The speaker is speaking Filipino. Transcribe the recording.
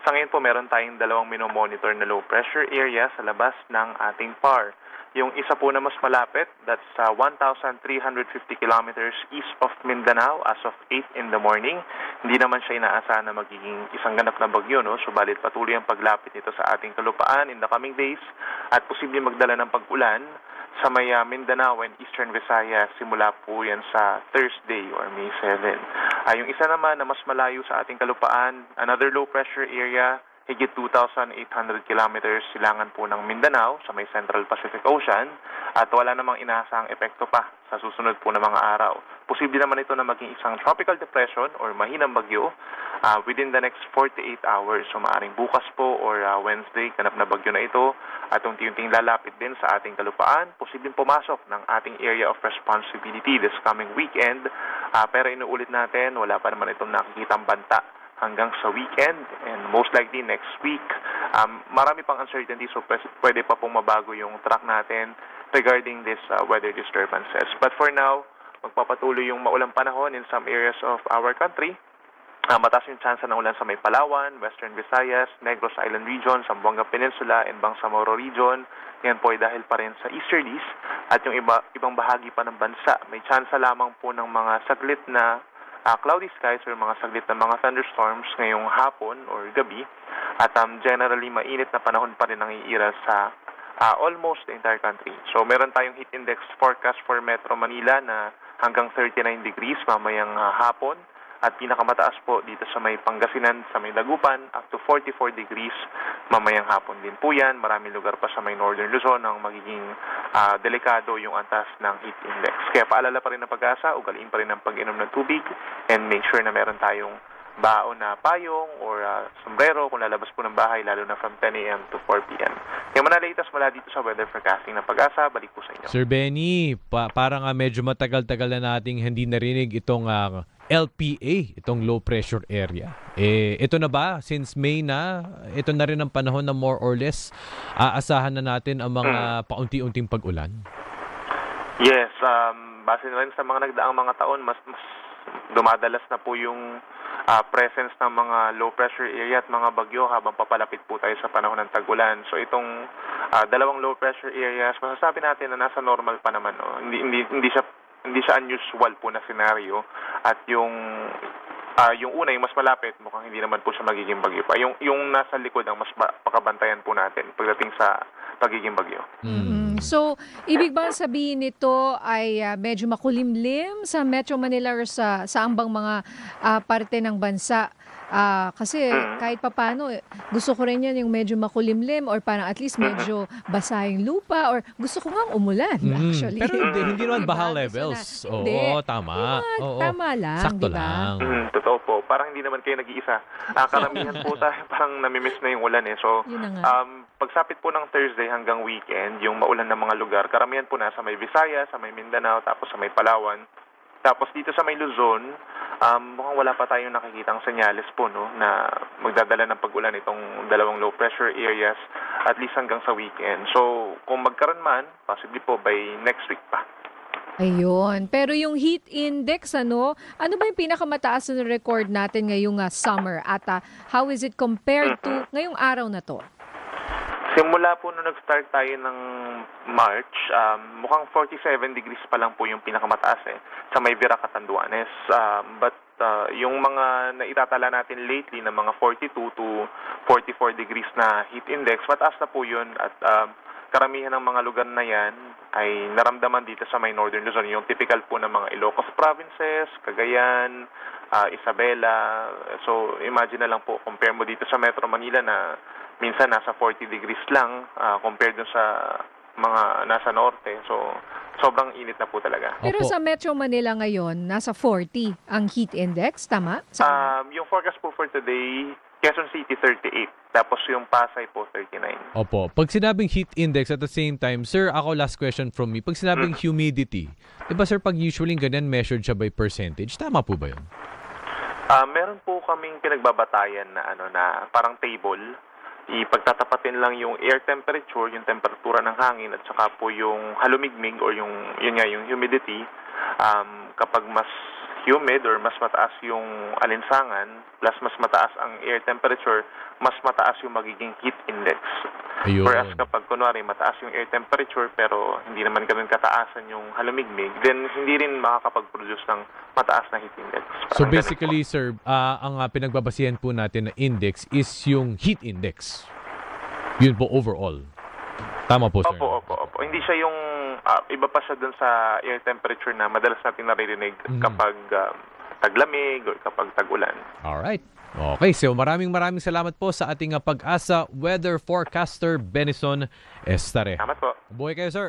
Sa ngayon po, meron tayong dalawang minomonitor na low pressure area sa labas ng ating PAR. Yung isa po na mas malapit, that's 1,350 kilometers east of Mindanao as of 8 in the morning. Hindi naman siya inaasahan na magiging isang ganap na bagyo, no? Subalit patuloy ang paglapit nito sa ating kalupaan in the coming days at posibleng magdala ng pag-ulan sa may Mindanao and Eastern Visayas. Simula po yan sa Thursday or May 7. Yung isa naman na mas malayo sa ating kalupaan, another low pressure area, higit 2,800 kilometers silangan po ng Mindanao sa may Central Pacific Ocean at wala namang inaasahang epekto pa sa susunod po na mga araw. Posible naman ito na maging isang tropical depression or mahinang bagyo within the next 48 hours. So maaaring bukas po or Wednesday, ganap na bagyo na ito at unti-unting lalapit din sa ating kalupaan. Posibleng pumasok ng ating area of responsibility this coming weekend. Pero inuulit natin, wala pa naman itong nakikitang banta hanggang sa weekend and most likely next week. Marami pang uncertainty, so pwede pa pong mabago yung track natin regarding this weather disturbances. But for now, magpapatuloy yung maulang panahon in some areas of our country. Mataas yung chance ng ulan sa may Palawan, Western Visayas, Negros Island Region, Zamboanga Peninsula, and Bangsamoro Region. Yan po ay dahil pa rin sa easterlies at yung ibang bahagi pa ng bansa. May chance lamang po ng mga saglit na cloudy skies or mga saglit na mga thunderstorms ngayong hapon or gabi at generally mainit na panahon pa rin ang iira sa almost the entire country. So meron tayong heat index forecast for Metro Manila na hanggang 39 degrees mamayang hapon at pinakamataas po dito sa may Pangasinan, sa may Dagupan, up to 44 degrees mamayang hapon din po yan. Maraming lugar pa sa may Northern Luzon ang magiging delikado yung antas ng heat index. Kaya paalala pa rin ng Pag-asa, ugaliin pa rin ang pag-inom ng tubig and make sure na meron tayong baon na payong or sombrero kung lalabas po ng bahay, lalo na from 10 a.m. to 4 p.m. Kaya manalitas mula dito sa weather forecasting ng Pag-asa, balik po sa inyo. Sir Benny, parang medyo matagal-tagal na nating hindi narinig itong LPA, itong low pressure area. Ito na ba? Since May na, ito na rin ang panahon na more or less aasahan na natin ang mga paunti-unting pag-ulan? Yes, base na rin sa mga nagdaang mga taon, mas dumadalas na po yung presence ng mga low pressure area at mga bagyo habang papalapit po tayo sa panahon ng tag-ulan. So itong dalawang low pressure areas, masasabi natin na nasa normal pa naman, no? Hindi siya unusual po na scenario at yung una, yung mas malapit, mukhang hindi naman po siya magiging bagyo pa. Yung nasa likod ang mas pakabantayan po natin pagdating sa pagiging bagyo. So, ibig bang sabihin nito ay medyo makulimlim sa Metro Manila or sa ambang mga parte ng bansa? Kasi kahit papano, gusto ko rin yan yung medyo makulimlim or parang at least medyo basa yung lupa or gusto ko nga umulan actually. Pero hindi naman baha levels. Oo, tama. Tama lang, sakto diba? lang. Totoo po. Parang hindi naman kayo nag-iisa. Karamihan po tayo parang namimiss na yung ulan eh. So, pagsapit po ng Thursday hanggang weekend, yung maulan na mga lugar, karamihan po nasa may Visayas, sa may Mindanao, tapos sa may Palawan. Tapos dito sa may Luzon, mukhang wala pa tayong nakikitang senyales po, no, na magdadala ng pag-ulan itong dalawang low pressure areas at least hanggang sa weekend. So, kung magkaroon man, possibly po by next week pa. Ayun. Pero yung heat index, ano ba yung pinakamataas na record natin ngayong summer? At how is it compared to ngayong araw na to? Simula po nung nag-start tayo ng March, mukhang 47 degrees pa lang po yung pinakamataas sa may Virac, Catanduanes. But yung mga naitatala natin lately na mga 42 to 44 degrees na heat index, mataas na po yun at karamihan ng mga lugar na yan ay naramdaman dito sa may Northern Luzon. Yung typical po ng mga Ilocos provinces, Cagayan, Isabela. So imagine na lang po, compare mo dito sa Metro Manila na minsan nasa 40 degrees lang compared dun sa mga nasa norte. So, sobrang init na po talaga. Pero sa Metro Manila ngayon, nasa 40 ang heat index, tama? Yung forecast po for today, Quezon City 38, tapos yung Pasay po 39. Opo. Pag sinabing heat index at the same time, sir, ako last question from me. Pag sinabing humidity, di ba sir, pag usually ganyan measured siya by percentage, tama po ba yun? Meron po kaming pinagbabatayan na parang table. Ipagtatapatin lang yung air temperature, yung temperatura ng hangin at saka po yung halumigmig or yung humidity. Kapag mas humid or mas mataas yung alinsangan, plus mas mataas ang air temperature, mas mataas yung magiging heat index. Ayun. Whereas kapag kunwari mataas yung air temperature pero hindi naman ganun kataasan yung halumigmig, then hindi rin makakapag-produce ng mataas na heat index. So Parang basically, sir, ang pinagbabasihan po natin na index is yung heat index. Yun po overall. Tama po, sir. Opo. Hindi siya yung iba pa siya dun sa air temperature na madalas natin naririnig kapag taglamig or kapag tag-ulan. Alright. Okay, so maraming salamat po sa ating Pag-asa Weather Forecaster Benison Estare. Salamat po. Buhay kayo, sir.